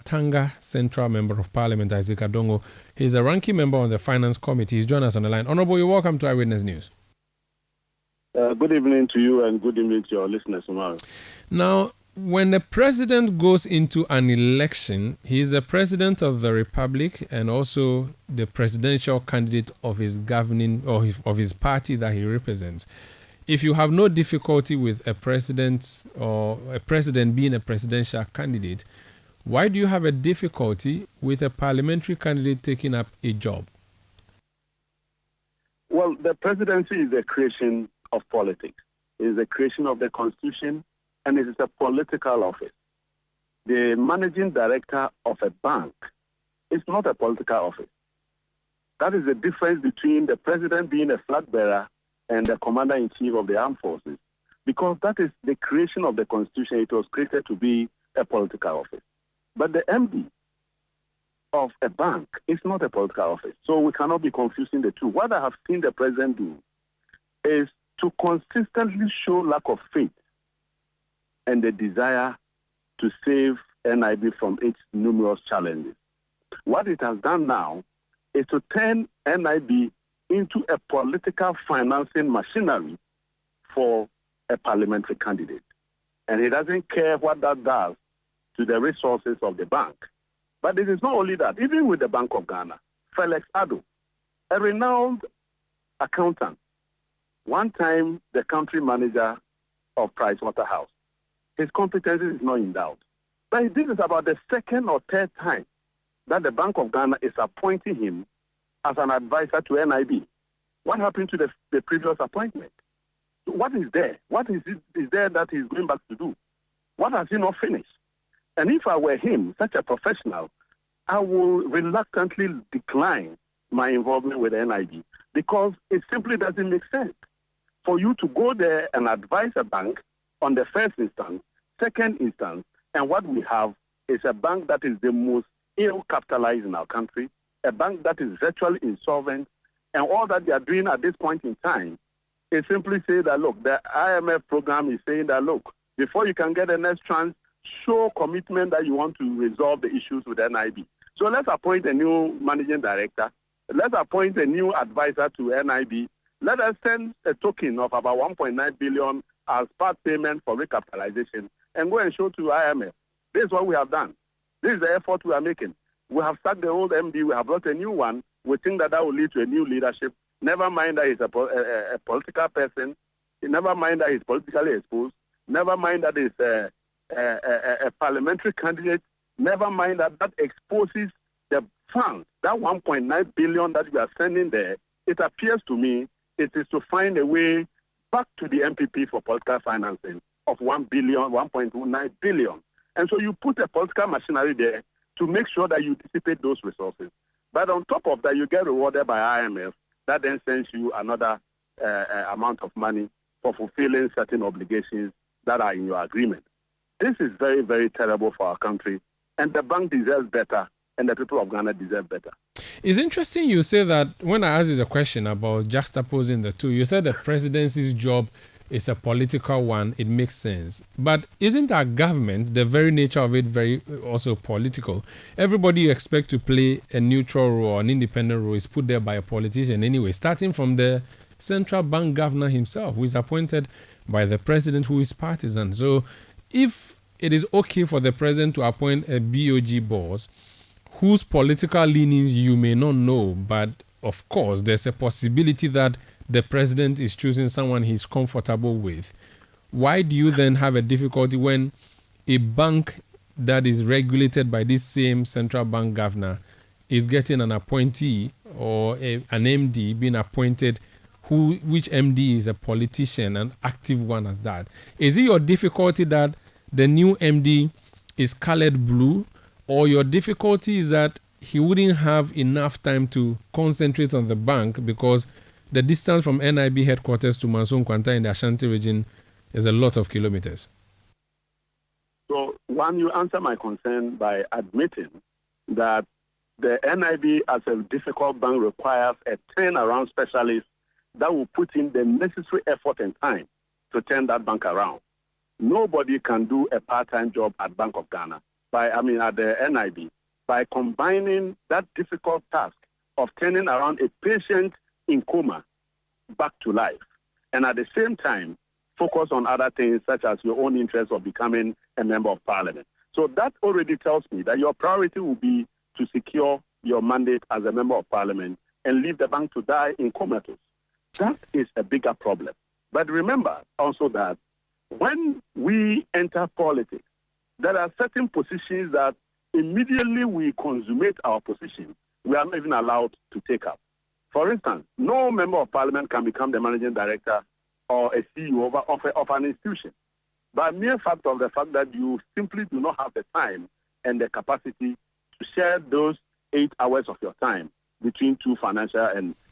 Katanga Central Member of Parliament, Isaac Adongo. He's a ranking member on the Finance Committee. He's joined us on the line. Honorable, you're welcome to Eyewitness News. Good evening to you and good evening to your listeners tomorrow. Now, when the president goes into an election, he is the president of the republic and also the presidential candidate of his governing or of his party that he represents. If you have no difficulty with a president or a president being a presidential candidate, why do you have a difficulty with a parliamentary candidate taking up a job? Well, the presidency is a creation of politics. It is a creation of the Constitution, and it is a political office. The managing director of a bank is not a political office. That is the difference between the president being a flag bearer and the commander-in-chief of the armed forces, because that is the creation of the Constitution. It was created to be a political office. But the MD of a bank is not a political office. So we cannot be confusing the two. What I have seen the president do is to consistently show lack of faith and the desire to save NIB from its numerous challenges. What it has done now is to turn NIB into a political financing machinery for a parliamentary candidate. And he doesn't care what that does to the resources of the bank. But it is not only that. Even with the Bank of Ghana, Felix Addo, a renowned accountant, one time the country manager of Pricewaterhouse, his competence is not in doubt. But this is about the second or third time that the Bank of Ghana is appointing him as an advisor to NIB. What happened to the previous appointment? What is there? What is there that he's going back to do? What has he not finished? And if I were him, such a professional, I will reluctantly decline my involvement with NIB because it simply doesn't make sense for you to go there and advise a bank on the first instance, second instance, and what we have is a bank that is the most ill-capitalized in our country, a bank that is virtually insolvent, and all that they are doing at this point in time is simply say that, look, the IMF program is saying that, look, before you can get the next chance, show commitment that you want to resolve the issues with NIB. So let's appoint a new managing director. Let's appoint a new advisor to NIB. Let us send a token of about 1.9 billion as part payment for recapitalization and go and show to IMF. This is what we have done. This is the effort we are making. We have sacked the old MD. We have brought a new one. We think that will lead to a new leadership. Never mind that he's a political person. Never mind that he's politically exposed. Never mind that he's a parliamentary candidate. Never mind that exposes the funds, that 1.9 billion that we are sending there. It appears to me it is to find a way back to the NPP for political financing of 1 billion, 1.29 billion. And so you put a political machinery there to make sure that you dissipate those resources. But on top of that, you get rewarded by IMF. That then sends you another amount of money for fulfilling certain obligations that are in your agreement. This is very, very terrible for our country. And the bank deserves better, and the people of Ghana deserve better. It's interesting you say that when I asked you the question about juxtaposing the two, you said the presidency's job is a political one. It makes sense. But isn't our government, the very nature of it, very also political? Everybody you expect to play a neutral role or an independent role is put there by a politician anyway, starting from the central bank governor himself, who is appointed by the president, who is partisan. So if it is okay for the president to appoint a BOG boss whose political leanings you may not know, but of course there's a possibility that the president is choosing someone he's comfortable with, why do you then have a difficulty when a bank that is regulated by this same central bank governor is getting an appointee or an MD being appointed which MD is a politician, an active one as that? Is it your difficulty that the new MD is colored blue, or your difficulty is that he wouldn't have enough time to concentrate on the bank because the distance from NIB headquarters to Manson Kwanta in the Ashanti region is a lot of kilometers? So, one, you answer my concern by admitting that the NIB as a difficult bank requires a turnaround specialist that will put in the necessary effort and time to turn that bank around. Nobody can do a part-time job at Bank of Ghana. at the NIB, by combining that difficult task of turning around a patient in coma back to life, and at the same time focus on other things such as your own interest of becoming a member of parliament. So that already tells me that your priority will be to secure your mandate as a member of parliament and leave the bank to die in comatose. That is a bigger problem. But remember also that when we enter politics, there are certain positions that immediately we consummate our position, we are not even allowed to take up. For instance, no member of parliament can become the managing director or a CEO of an institution. By mere fact of the fact that you simply do not have the time and the capacity to share those 8 hours of your time between two financial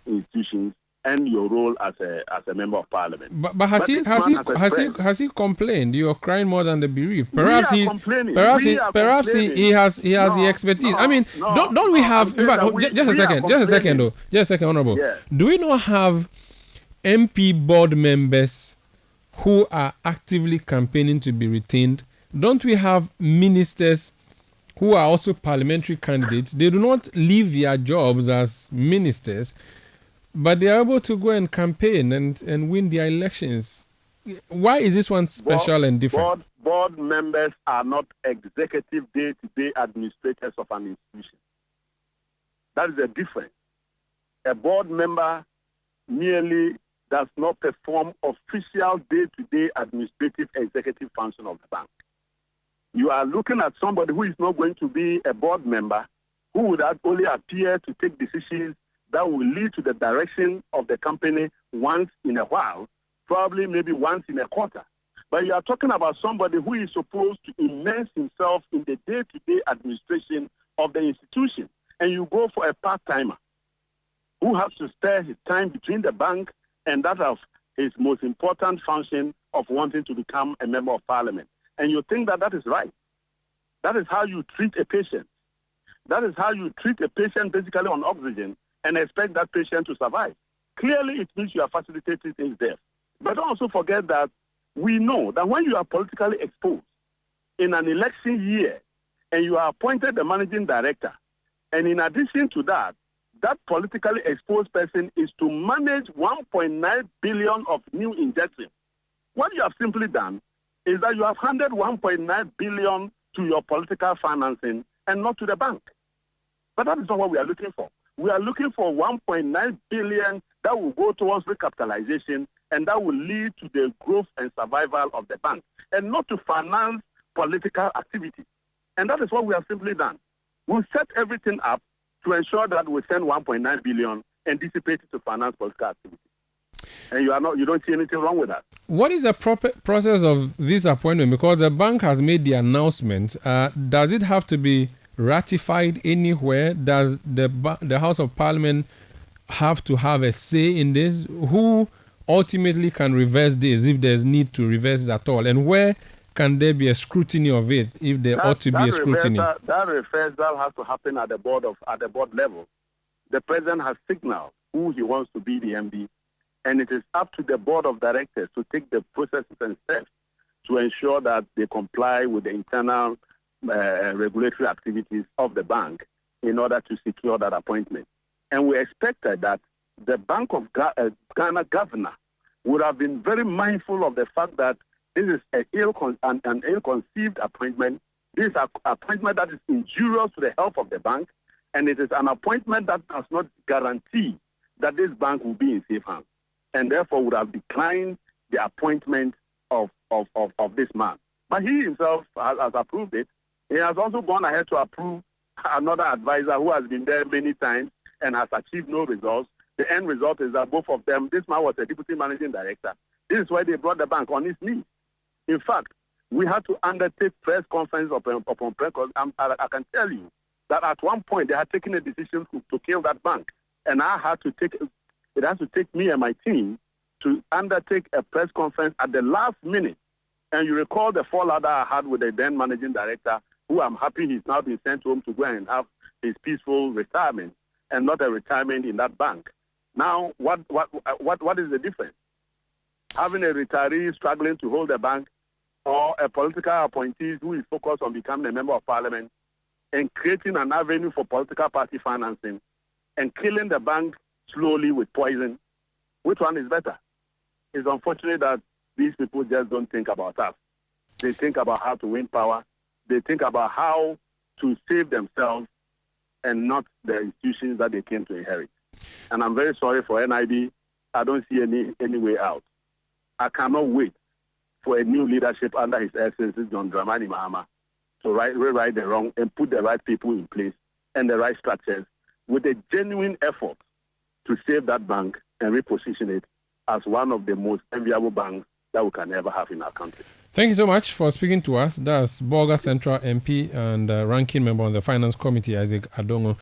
institutions and your role as a member of parliament. But has he complained? You're crying more than the bereaved. Perhaps he has the expertise. Don't we have? In fact, just a second, Honorable. Yeah. Do we not have MP board members who are actively campaigning to be retained? Don't we have ministers who are also parliamentary candidates? They do not leave their jobs as ministers, but they are able to go and campaign and win their elections. Why is this one special and different? Board members are not executive day-to-day administrators of an institution. That is the difference. A board member merely does not perform official day-to-day administrative executive function of the bank. You are looking at somebody who is not going to be a board member, who would only appear to take decisions that will lead to the direction of the company once in a while, probably maybe once in a quarter. But you are talking about somebody who is supposed to immerse himself in the day-to-day administration of the institution. And you go for a part-timer who has to spare his time between the bank and that of his most important function of wanting to become a member of parliament. And you think that is right. That is how you treat a patient. That is how you treat a patient basically on oxygen and expect that patient to survive. Clearly, it means you are facilitating his death. But don't also forget that we know that when you are politically exposed in an election year and you are appointed the managing director, and in addition to that, that politically exposed person is to manage 1.9 billion of new injection. What you have simply done is that you have handed 1.9 billion to your political financing and not to the bank. But that is not what we are looking for. We are looking for 1.9 billion that will go towards recapitalization and that will lead to the growth and survival of the bank and not to finance political activity. And that is what we have simply done. We'll set everything up to ensure that we send 1.9 billion and dissipate it to finance political activity. And you don't see anything wrong with that. What is the proper process of this appointment? Because the bank has made the announcement. Does it have to be ratified anywhere? Does the House of Parliament have to have a say in this? Who ultimately can reverse this if there's need to reverse it at all? And where can there be a scrutiny of it if there ought to be a scrutiny? That reversal has to happen at the board level. The president has signaled who he wants to be the MD, and it is up to the board of directors to take the processes and steps to ensure that they comply with the internal regulatory activities of the bank in order to secure that appointment. And we expected that the Bank of Ghana governor would have been very mindful of the fact that this is an ill-conceived appointment. This is an appointment that is injurious to the health of the bank, and it is an appointment that does not guarantee that this bank will be in safe hands, and therefore would have declined the appointment of this man. But he himself has approved it. He has also gone ahead to approve another advisor who has been there many times and has achieved no results. The end result is that both of them, this man was a deputy managing director. This is why they brought the bank on its knees. In fact, we had to undertake press conference upon press conference. I can tell you that at one point they had taken a decision to kill that bank. And it has to take me and my team to undertake a press conference at the last minute. And you recall the fallout that I had with the then managing director, who I'm happy he's now been sent home to go and have his peaceful retirement and not a retirement in that bank. Now, what is the difference? Having a retiree struggling to hold the bank or a political appointee who is focused on becoming a member of parliament and creating an avenue for political party financing and killing the bank slowly with poison, which one is better? It's unfortunate that these people just don't think about us. They think about how to win power. They think about how to save themselves and not the institutions that they came to inherit. And I'm very sorry for NIB. I don't see any way out. I cannot wait for a new leadership under His Excellency John Dramani Mahama to rewrite the wrong and put the right people in place and the right structures with a genuine effort to save that bank and reposition it as one of the most enviable banks that we can ever have in our country. Thank you so much for speaking to us. That's Bolga Central MP and ranking member on the Finance Committee, Isaac Adongo.